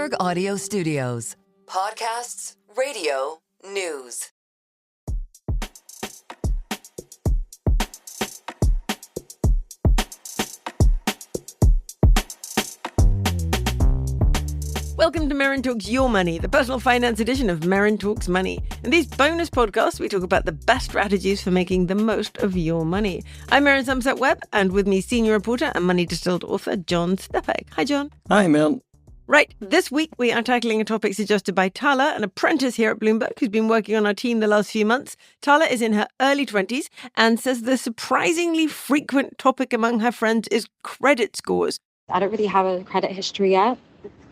Bloomberg Audio Studios. Podcasts, radio, news. Welcome to Merryn Talks Your Money, the personal finance edition of Merryn Talks Money. In these bonus podcasts, we talk about the best strategies for making the most of your money. I'm Merryn Somerset Webb, and with me, senior reporter and Money Distilled author John Stepek. Hi, John. Hi, Merryn. Right, this week we are tackling a topic suggested by Tala, an apprentice here at Bloomberg who's been working on our team the last few months. Tala is in her early 20s and says the surprisingly frequent topic among her friends is credit scores. I don't really have a credit history yet.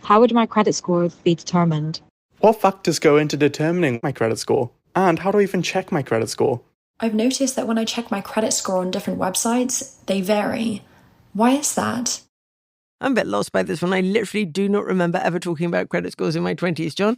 How would my credit score be determined? What factors go into determining my credit score? And how do I even check my credit score? I've noticed that when I check my credit score on different websites, they vary. Why is that? I'm a bit lost by this one. I literally do not remember ever talking about credit scores in my 20s, John.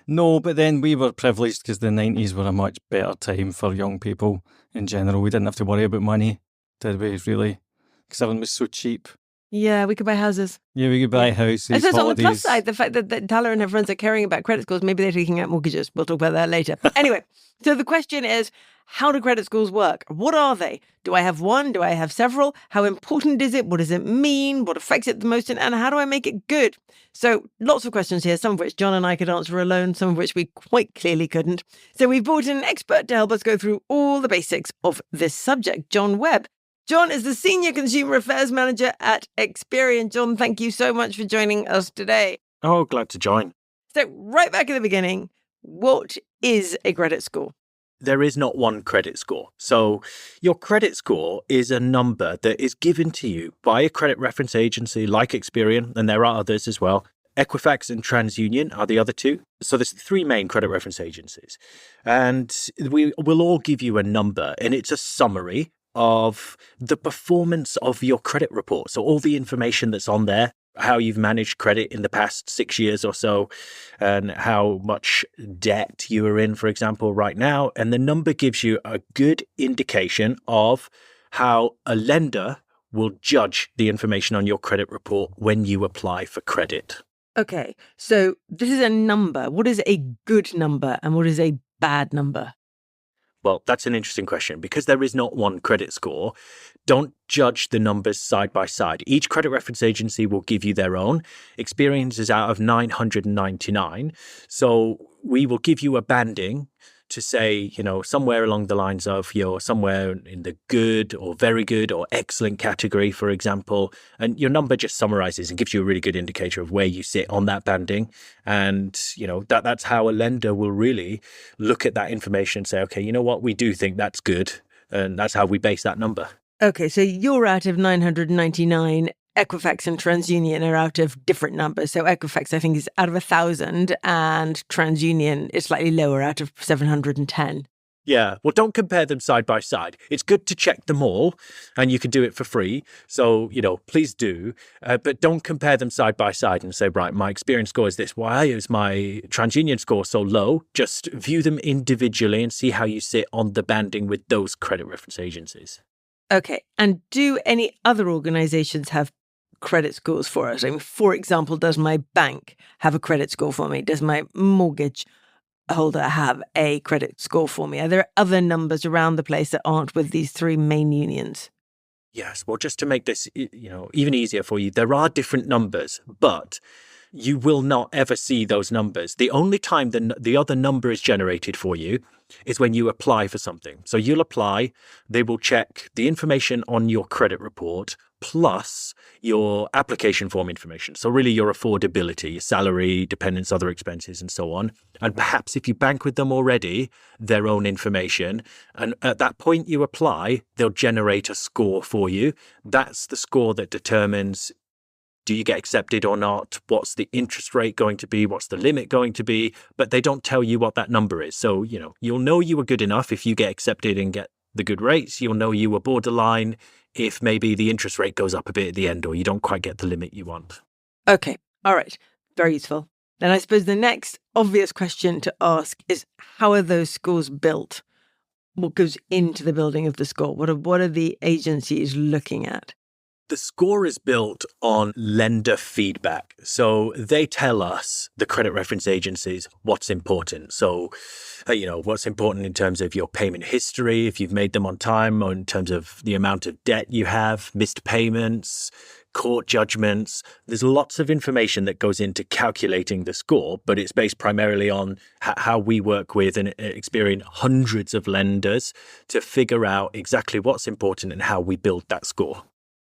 No, but then we were privileged because the 90s were a much better time for young people in general. We didn't have to worry about money, did we, really? Because everything was so cheap. Yeah, we could buy houses. Yeah, we could buy houses, I suppose holidays. on the plus side, the fact that Tala and her friends are caring about credit scores, maybe they're taking out mortgages. We'll talk about that later. Anyway, so the question is, how do credit scores work? What are they? Do I have one? Do I have several? How important is it? What does it mean? What affects it the most? And how do I make it good? So lots of questions here, some of which John and I could answer alone, some of which we quite clearly couldn't. So we've brought in an expert to help us go through all the basics of this subject, John Webb. John is the Senior Consumer Affairs Manager at Experian. John, thank you so much for joining us today. Oh, glad to join. So right back at the beginning, what is a credit score? There is not one credit score. So your credit score is a number that is given to you by a credit reference agency like Experian, and there are others as well. Equifax and TransUnion are the other two. So there's three main credit reference agencies. And we will all give you a number, and it's a summary of the performance of your credit report. So all the information that's on there, how you've managed credit in the past 6 years or so, and how much debt you are in, for example, right now. And the number gives you a good indication of how a lender will judge the information on your credit report when you apply for credit. Okay, so this is a number. What is a good number and what is a bad number? Well, that's an interesting question. Because there is not one credit score, don't judge the numbers side by side. Each credit reference agency will give you their own. Experian is out of 999. So we will give you a banding to say, somewhere along the lines of you're somewhere in the good or very good or excellent category, for example. And your number just summarizes and gives you a really good indicator of where you sit on that banding. And, that's how a lender will really look at that information and say, okay, you know what, we do think that's good. And that's how we base that number. Okay, so you're out of 999. Equifax and TransUnion are out of different numbers. So Equifax, I think, is out of 1,000 and TransUnion is slightly lower, out of 710. Yeah, well, don't compare them side by side. It's good to check them all, and you can do it for free. So, please do. But don't compare them side by side and say, right, my Experian score is this. Why is my TransUnion score so low? Just view them individually and see how you sit on the banding with those credit reference agencies. Okay, and do any other organizations have credit scores for us? I mean, for example, does my bank have a credit score for me? Does my mortgage holder have a credit score for me? Are there other numbers around the place that aren't with these three main unions? Yes, well, just to make this, even easier for you, there are different numbers, but you will not ever see those numbers. The only time the other number is generated for you is when you apply for something. So you'll apply, they will check the information on your credit report plus your application form information. So really your affordability, your salary, dependents, other expenses, and so on. And perhaps if you bank with them already, their own information. And at that point you apply, they'll generate a score for you. That's the score that determines, do you get accepted or not? What's the interest rate going to be? What's the limit going to be? But they don't tell you what that number is. So, you'll know you were good enough if you get accepted and get the good rates. You'll know you were borderline if maybe the interest rate goes up a bit at the end or you don't quite get the limit you want. Okay. All right. Very useful. Then I suppose the next obvious question to ask is, how are those scores built? What goes into the building of the score? What are the agencies looking at? The score is built on lender feedback. So they tell us, the credit reference agencies, what's important. So, what's important in terms of your payment history, if you've made them on time, or in terms of the amount of debt you have, missed payments, court judgments. There's lots of information that goes into calculating the score, but it's based primarily on how we work with and Experian hundreds of lenders to figure out exactly what's important and how we build that score.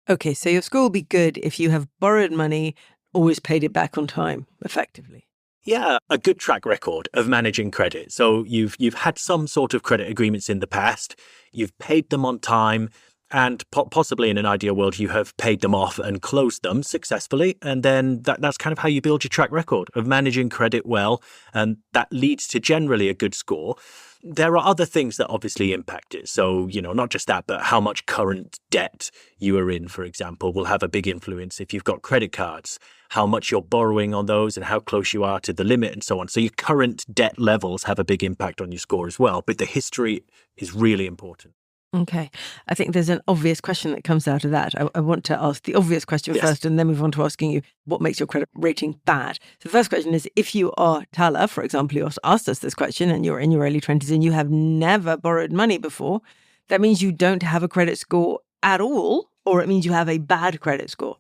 Okay, so your score will be good if you have borrowed money, always paid it back on time, effectively. Yeah, a good track record of managing credit. So you've had some sort of credit agreements in the past, you've paid them on time, and possibly in an ideal world, you have paid them off and closed them successfully. And then that's kind of how you build your track record of managing credit well. And that leads to generally a good score. There are other things that obviously impact it. So, not just that, but how much current debt you are in, for example, will have a big influence. If you've got credit cards, how much you're borrowing on those and how close you are to the limit and so on. So your current debt levels have a big impact on your score as well. But the history is really important. Okay. I think there's an obvious question that comes out of that. I want to ask the obvious question first and then move on to asking you what makes your credit rating bad. So the first question is, if you are Tala, for example, you asked us this question and you're in your early 20s and you have never borrowed money before, that means you don't have a credit score at all, or it means you have a bad credit score?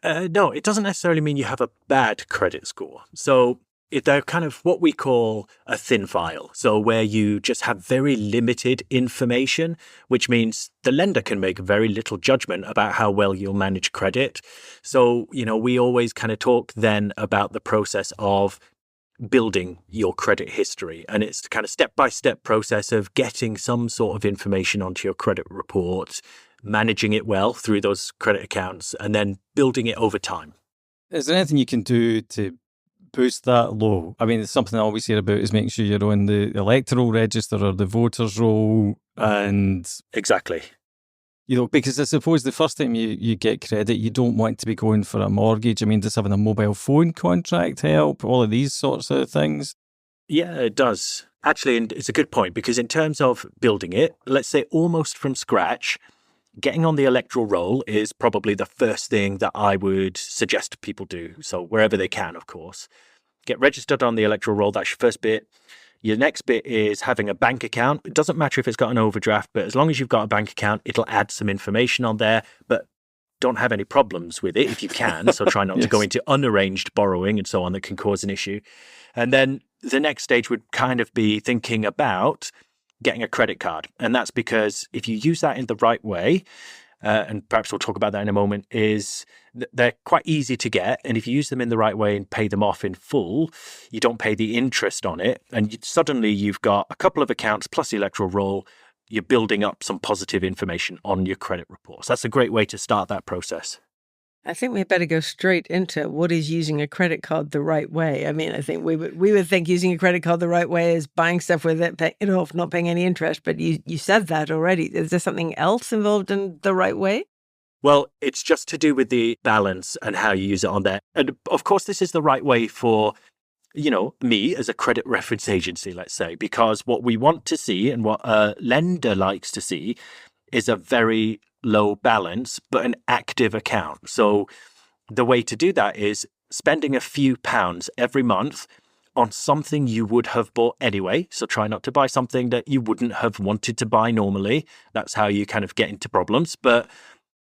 No, it doesn't necessarily mean you have a bad credit score. So they're kind of what we call a thin file. So where you just have very limited information, which means the lender can make very little judgment about how well you'll manage credit. So, we always kind of talk then about the process of building your credit history. And it's the kind of step-by-step process of getting some sort of information onto your credit report, managing it well through those credit accounts, and then building it over time. Is there anything you can do to boost that low? I mean, it's something I always hear about is making sure you're on the electoral register or the voters roll. And exactly. Because I suppose the first time you get credit, you don't want to be going for a mortgage. I mean, does having a mobile phone contract help? All of these sorts of things? Yeah, it does. Actually, and it's a good point, because in terms of building it, let's say almost from scratch, getting on the electoral roll is probably the first thing that I would suggest people do. So wherever they can, of course. Get registered on the electoral roll. That's your first bit. Your next bit is having a bank account. It doesn't matter if it's got an overdraft, but as long as you've got a bank account, it'll add some information on there. But don't have any problems with it if you can. So try not to go into unarranged borrowing and so on that can cause an issue. And then the next stage would kind of be thinking about getting a credit card. And that's because if you use that in the right way, and perhaps we'll talk about that in a moment, is they're quite easy to get. And if you use them in the right way and pay them off in full, you don't pay the interest on it. And suddenly you've got a couple of accounts plus the electoral roll. You're building up some positive information on your credit reports. That's a great way to start that process. I think we better go straight into what is using a credit card the right way. I mean, I think we would think using a credit card the right way is buying stuff with it, paying it off, not paying any interest. But you said that already. Is there something else involved in the right way? Well, it's just to do with the balance and how you use it on there. And of course, this is the right way for, me as a credit reference agency, let's say, because what we want to see and what a lender likes to see is a very low balance, but an active account. So the way to do that is spending a few pounds every month on something you would have bought anyway. So try not to buy something that you wouldn't have wanted to buy normally. That's how you kind of get into problems. But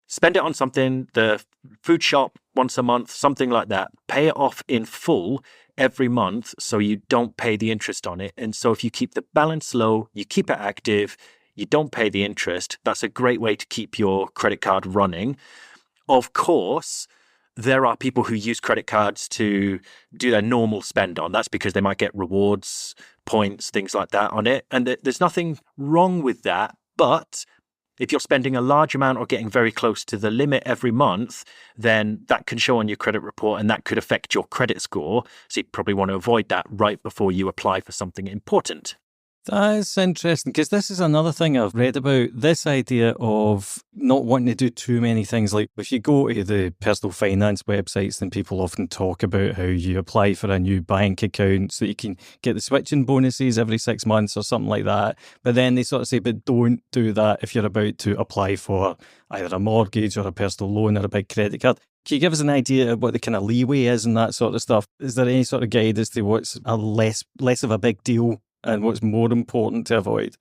spend it on something, the food shop once a month, something like that. Pay it off in full every month so you don't pay the interest on it. And so if you keep the balance low, you keep it active, you don't pay the interest, that's a great way to keep your credit card running. Of course, there are people who use credit cards to do their normal spend on. That's because they might get rewards, points, things like that on it. And there's nothing wrong with that. But if you're spending a large amount or getting very close to the limit every month, then that can show on your credit report and that could affect your credit score. So you probably want to avoid that right before you apply for something important. That's interesting because this is another thing I've read about, this idea of not wanting to do too many things. Like if you go to the personal finance websites, then people often talk about how you apply for a new bank account so you can get the switching bonuses every 6 months or something like that. But then they sort of say, but don't do that if you're about to apply for either a mortgage or a personal loan or a big credit card. Can you give us an idea of what the kind of leeway is and that sort of stuff? Is there any sort of guide as to what's a less of a big deal and what's more important to avoid?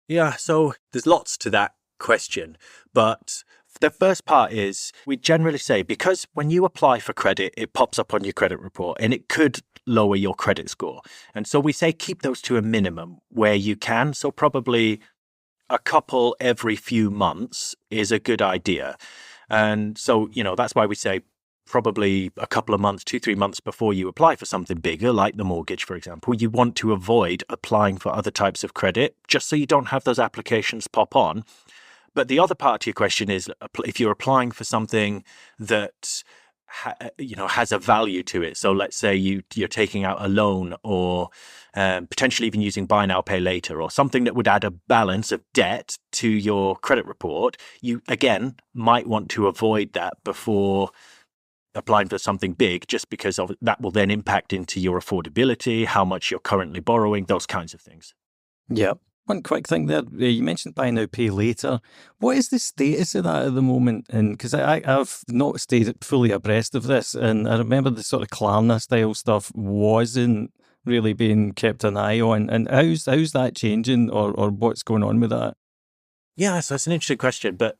Yeah, so there's lots to that question. But the first part is we generally say, because when you apply for credit, it pops up on your credit report and it could lower your credit score. And so we say keep those to a minimum where you can. So probably a couple every few months is a good idea. And so, that's why we say probably a couple of months, 2-3 months before you apply for something bigger, like the mortgage, for example, you want to avoid applying for other types of credit just so you don't have those applications pop on. But the other part to your question is if you're applying for something that has a value to it. So let's say you're taking out a loan or potentially even using buy now, pay later or something that would add a balance of debt to your credit report. You, again, might want to avoid that before applying for something big, just because of that will then impact into your affordability, how much you're currently borrowing, those kinds of things. Yeah. One quick thing there, you mentioned buy now, pay later. What is the status of that at the moment? And because I've not stayed fully abreast of this, and I remember the sort of Klarna style stuff wasn't really being kept an eye on. And how's that changing, or what's going on with that? Yeah, so it's an interesting question, but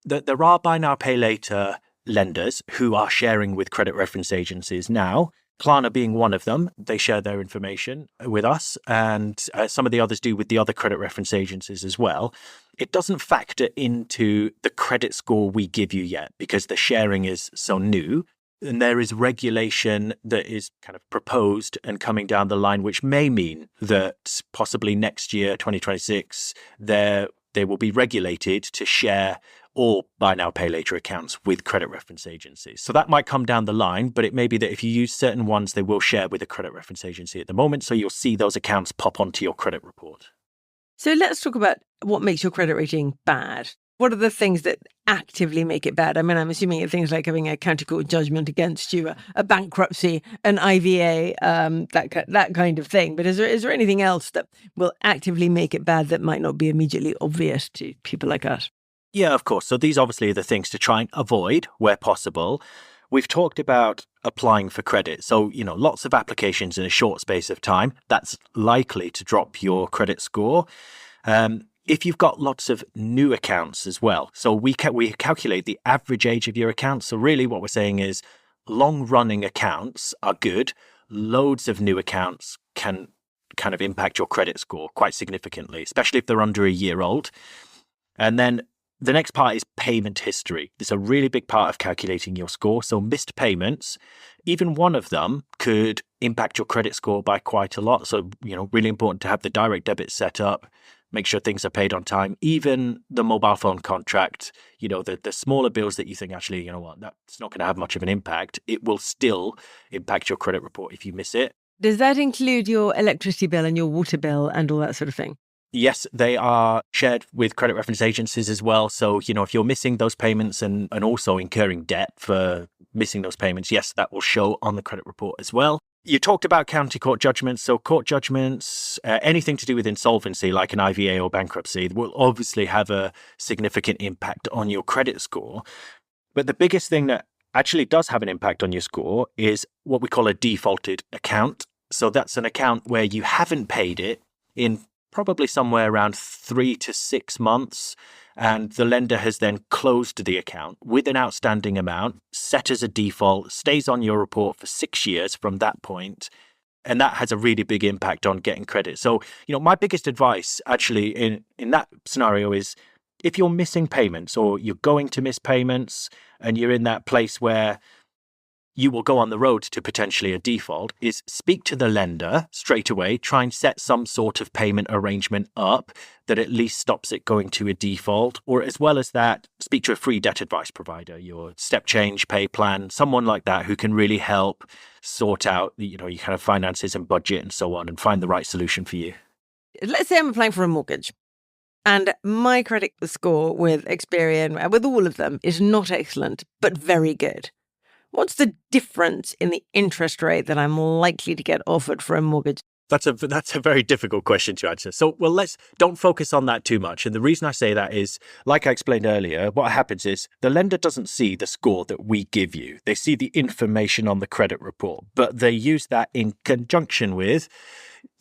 there are buy now, pay later lenders who are sharing with credit reference agencies now. Klarna being one of them, they share their information with us, and some of the others do with the other credit reference agencies as well. It doesn't factor into the credit score we give you yet because the sharing is so new. And there is regulation that is kind of proposed and coming down the line, which may mean that possibly next year, 2026, they will be regulated to share all buy now, pay later accounts with credit reference agencies. So that might come down the line, but it may be that if you use certain ones, they will share with a credit reference agency at the moment. So you'll see those accounts pop onto your credit report. So let's talk about what makes your credit rating bad. What are the things that actively make it bad? I mean, I'm assuming it's things like having a county court judgment against you, a bankruptcy, an IVA, that kind of thing. But is there anything else that will actively make it bad that might not be immediately obvious to people like us? Yeah, of course. So these obviously are the things to try and avoid where possible. We've talked about applying for credit. So, lots of applications in a short space of time, that's likely to drop your credit score. If you've got lots of new accounts as well. So we calculate the average age of your account. So really what we're saying is long-running accounts are good. Loads of new accounts can kind of impact your credit score quite significantly, especially if they're under a year old. And then the next part is payment history. It's a really big part of calculating your score. So missed payments, even one of them could impact your credit score by quite a lot. So, really important to have the direct debit set up, make sure things are paid on time. Even the mobile phone contract, the smaller bills that you think, actually, that's not going to have much of an impact. It will still impact your credit report if you miss it. Does that include your electricity bill and your water bill and all that sort of thing? Yes, they are shared with credit reference agencies as well. So, if you're missing those payments and also incurring debt for missing those payments, yes, that will show on the credit report as well. You talked about county court judgments. So court judgments, anything to do with insolvency, like an IVA or bankruptcy, will obviously have a significant impact on your credit score. But the biggest thing that actually does have an impact on your score is what we call a defaulted account. So that's an account where you haven't paid it in probably somewhere around 3 to 6 months. And the lender has then closed the account with an outstanding amount, set as a default, stays on your report for 6 years from that point. And that has a really big impact on getting credit. So, my biggest advice actually in that scenario is if you're missing payments or you're going to miss payments and you're in that place where you will go on the road to potentially a default, is speak to the lender straight away, try and set some sort of payment arrangement up that at least stops it going to a default. Or as well as that, speak to a free debt advice provider, your step change pay plan, someone like that who can really help sort out, your kind of finances and budget and so on and find the right solution for you. let's say I'm applying for a mortgage and my credit score with Experian, with all of them, is not excellent, but very good. What's the difference in the interest rate that I'm likely to get offered for a mortgage? That's a very difficult question to answer. So, well, don't focus on that too much. And the reason I say that is, like I explained earlier, what happens is the lender doesn't see the score that we give you. They see the information on the credit report, but they use that in conjunction with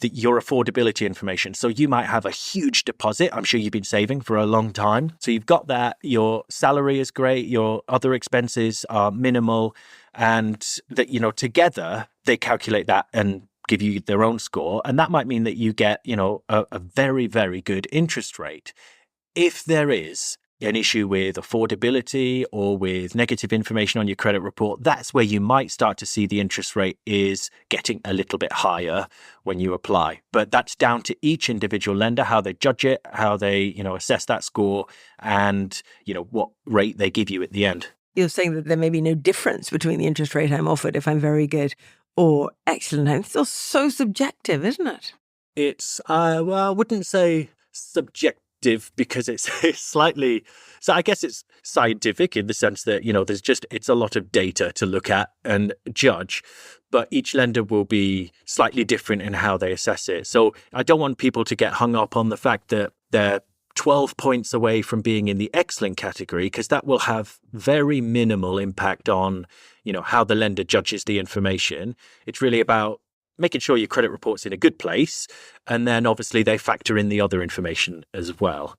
your affordability information. So you might have a huge deposit. I'm sure you've been saving for a long time. So you've got that. Your salary is great. Your other expenses are minimal. And that, together they calculate that and give you their own score. And that might mean that you get, a very, very good interest rate. If there is an issue with affordability or with negative information on your credit report, that's where you might start to see the interest rate is getting a little bit higher when you apply. But that's down to each individual lender, how they judge it, how they, assess that score and, what rate they give you at the end. You're saying that there may be no difference between the interest rate I'm offered if I'm very good or excellent. It's still so subjective, isn't it? It's, I wouldn't say subjective, because it's slightly, so I guess it's scientific in the sense that, it's a lot of data to look at and judge, but each lender will be slightly different in how they assess it. So I don't want people to get hung up on the fact that they're 12 points away from being in the excellent category, because that will have very minimal impact on, how the lender judges the information. It's really about making sure your credit report's in a good place. And then obviously they factor in the other information as well.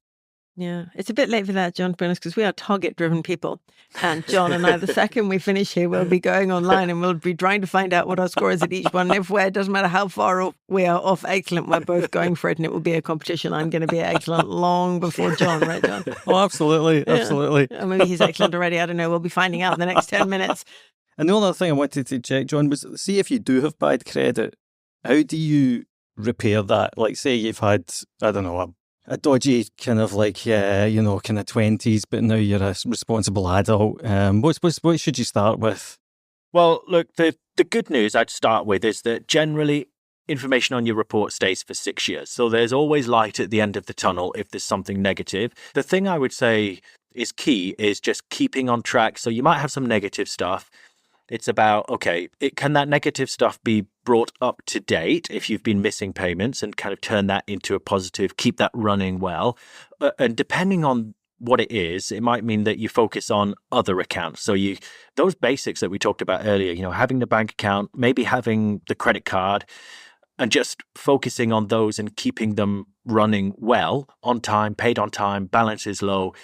Yeah, it's a bit late for that, John, to be honest, because we are target-driven people. And John and I, the second we finish here, we'll be going online and we'll be trying to find out what our score is at each one. And it doesn't matter how far off we are off excellent, we're both going for it and it will be a competition. I'm going to be excellent long before John, right, John? Oh, absolutely, absolutely. Yeah. Maybe he's excellent already. I don't know. We'll be finding out in the next 10 minutes. And the other thing I wanted to check, John, was see if you do have bad credit, how do you repair that? Like, say you've had, I don't know, a dodgy kind of kind of 20s, but now you're a responsible adult. What should you start with? Well, look, the good news I'd start with is that generally information on your report stays for 6 years. So there's always light at the end of the tunnel if there's something negative. The thing I would say is key is just keeping on track. So you might have some negative stuff. It's about, can that negative stuff be brought up to date if you've been missing payments and kind of turn that into a positive, keep that running well. And depending on what it is, it might mean that you focus on other accounts. So those basics that we talked about earlier, having the bank account, maybe having the credit card, and just focusing on those and keeping them running well, on time, paid on time, balance is low.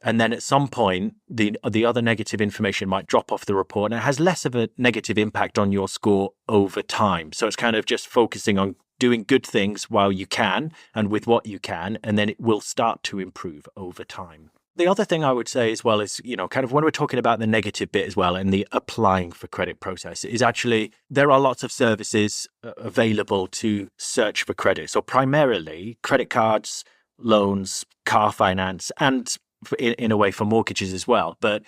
And then at some point, the other negative information might drop off the report and it has less of a negative impact on your score over time. So it's kind of just focusing on doing good things while you can and with what you can, and then it will start to improve over time. The other thing I would say as well is, kind of when we're talking about the negative bit as well and the applying for credit process is actually there are lots of services available to search for credit. So primarily credit cards, loans, car finance, and in a way for mortgages as well, but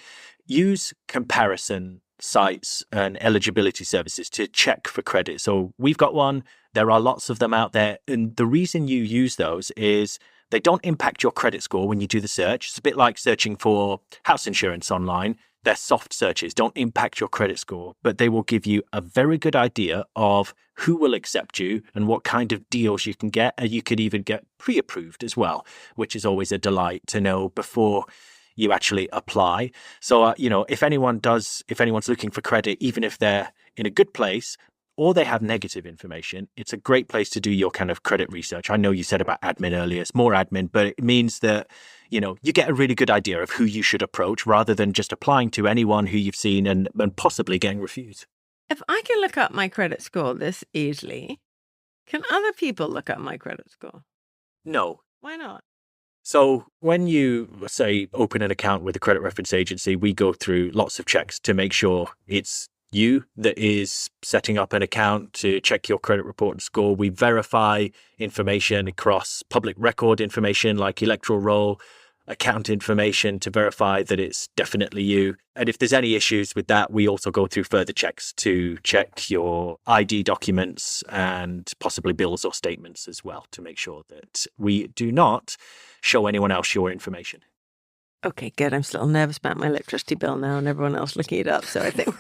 use comparison sites and eligibility services to check for credit. So we've got one, there are lots of them out there. And the reason you use those is they don't impact your credit score when you do the search. It's a bit like searching for house insurance online. They're soft searches, don't impact your credit score, but they will give you a very good idea of who will accept you and what kind of deals you can get. And you could even get pre-approved as well, which is always a delight to know before you actually apply. So, if anyone's looking for credit, even if they're in a good place or they have negative information, it's a great place to do your kind of credit research. I know you said about admin earlier, it's more admin, but it means that, you get a really good idea of who you should approach rather than just applying to anyone who you've seen and possibly getting refused. If I can look up my credit score this easily, can other people look up my credit score? No. Why not? So when you, say, open an account with a credit reference agency, we go through lots of checks to make sure it's you that is setting up an account to check your credit report and score. We verify information across public record information like electoral roll, account information to verify that it's definitely you. And if there's any issues with that, we also go through further checks to check your ID documents and possibly bills or statements as well to make sure that we do not show anyone else your information. Okay, good. I'm still nervous about my electricity bill now and everyone else looking it up. So I think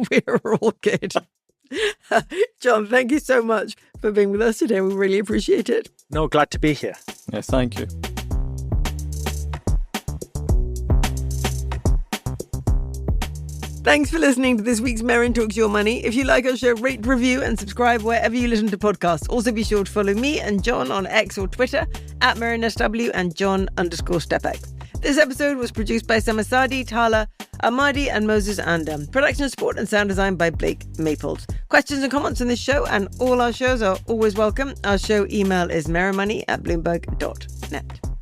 we're all good. John, thank you so much for being with us today. We really appreciate it. No, glad to be here. Yes, thank you. Thanks for listening to this week's Merryn Talks Your Money. If you like our show, rate, review and subscribe wherever you listen to podcasts. Also be sure to follow me and John on X or Twitter at MerrynSW and John_Stepek. This episode was produced by Samasadi, Tala, Ahmadi and Moses Andam. Production support and sound design by Blake Maples. Questions and comments on this show and all our shows are always welcome. Our show email is merrynmoney@bloomberg.net.